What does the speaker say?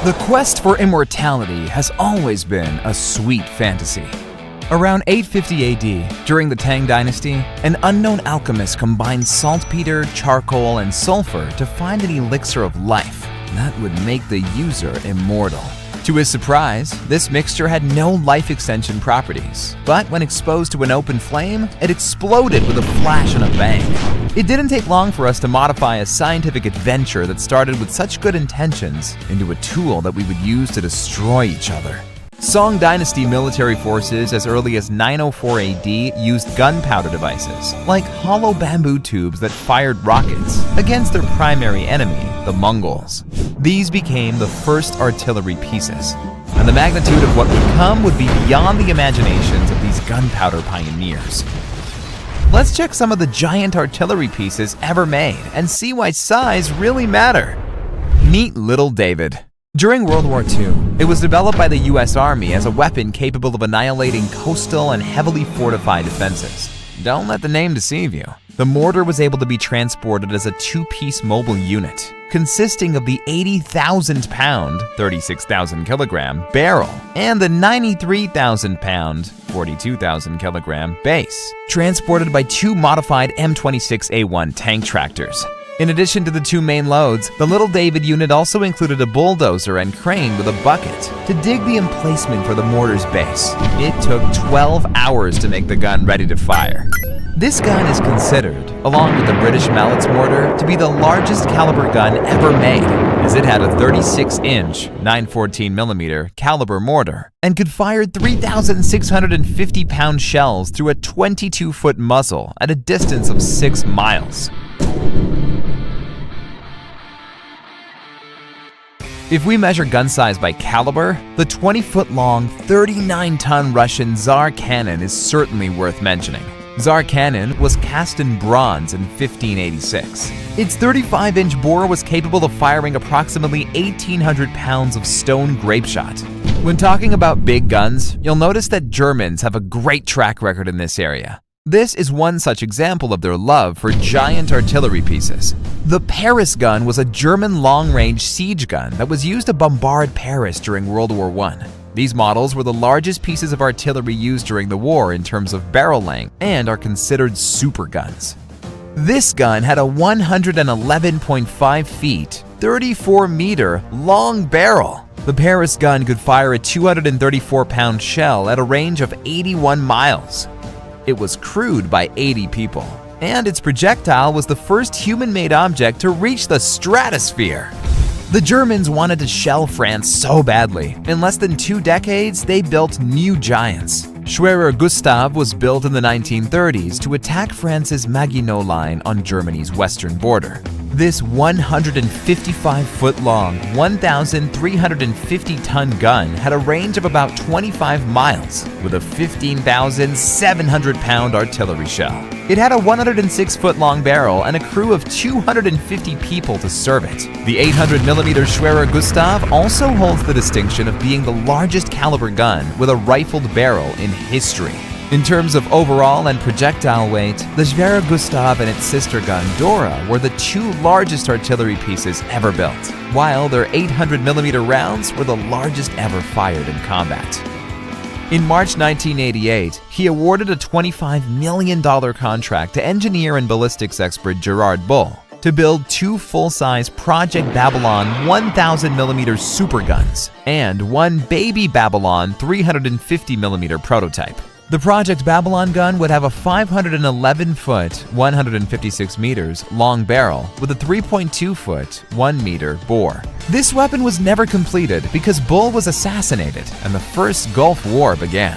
The quest for immortality has always been a sweet fantasy. Around 850 AD, during the Tang Dynasty, an unknown alchemist combined saltpeter, charcoal, and sulfur to find an elixir of life that would make the user immortal. To his surprise, this mixture had no life extension properties, but when exposed to an open flame, it exploded with a flash and a bang. It didn't take long for us to modify a scientific adventure that started with such good intentions into a tool that we would use to destroy each other. Song Dynasty military forces as early as 904 AD used gunpowder devices, like hollow bamboo tubes that fired rockets, against their primary enemy, the Mongols. These became the first artillery pieces, and the magnitude of what would come would be beyond the imaginations of these gunpowder pioneers. Let's check some of the giant artillery pieces ever made and see why size really matter. Meet Little David. During World War II, it was developed by the US Army as a weapon capable of annihilating coastal and heavily fortified defenses. Don't let the name deceive you. The mortar was able to be transported as a two-piece mobile unit, consisting of the 80,000-pound, 36,000-kilogram barrel and the 93,000-pound, 42,000-kilogram base, transported by two modified M26A1 tank tractors. In addition to the two main loads, the Little David unit also included a bulldozer and crane with a bucket to dig the emplacement for the mortar's base. It took 12 hours to make the gun ready to fire. This gun is considered, along with the British Mallet's mortar, to be the largest caliber gun ever made, as it had a 36-inch, 914mm caliber mortar and could fire 3,650-pound shells through a 22-foot muzzle at a distance of 6 miles. If we measure gun size by caliber, the 20-foot-long, 39-ton Russian Tsar cannon is certainly worth mentioning. Tsar cannon was cast in bronze in 1586. Its 35-inch bore was capable of firing approximately 1,800 pounds of stone grapeshot. When talking about big guns, you'll notice that Germans have a great track record in this area. This is one such example of their love for giant artillery pieces. The Paris gun was a German long-range siege gun that was used to bombard Paris during World War I. These models were the largest pieces of artillery used during the war in terms of barrel length and are considered super guns. This gun had a 111.5 feet, 34-meter long barrel. The Paris gun could fire a 234-pound shell at a range of 81 miles. It was crewed by 80 people, and its projectile was the first human-made object to reach the stratosphere. The Germans wanted to shell France so badly. In less than 2 decades, they built new giants. Schwerer Gustav was built in the 1930s to attack France's Maginot Line on Germany's western border. This 155-foot-long, 1,350-ton gun had a range of about 25 miles with a 15,700-pound artillery shell. It had a 106-foot-long barrel and a crew of 250 people to serve it. The 800mm Schwerer Gustav also holds the distinction of being the largest caliber gun with a rifled barrel in history. In terms of overall and projectile weight, the Schwerer Gustav and its sister gun Dora were the two largest artillery pieces ever built, while their 800mm rounds were the largest ever fired in combat. In March 1988, he awarded a $25 million contract to engineer and ballistics expert Gerard Bull to build 2 full-size Project Babylon 1,000mm super guns and one Baby Babylon 350mm prototype. The Project Babylon gun would have a 511-foot, 156 meters long barrel with a 3.2-foot, 1-meter bore. This weapon was never completed because Bull was assassinated and the First Gulf War began.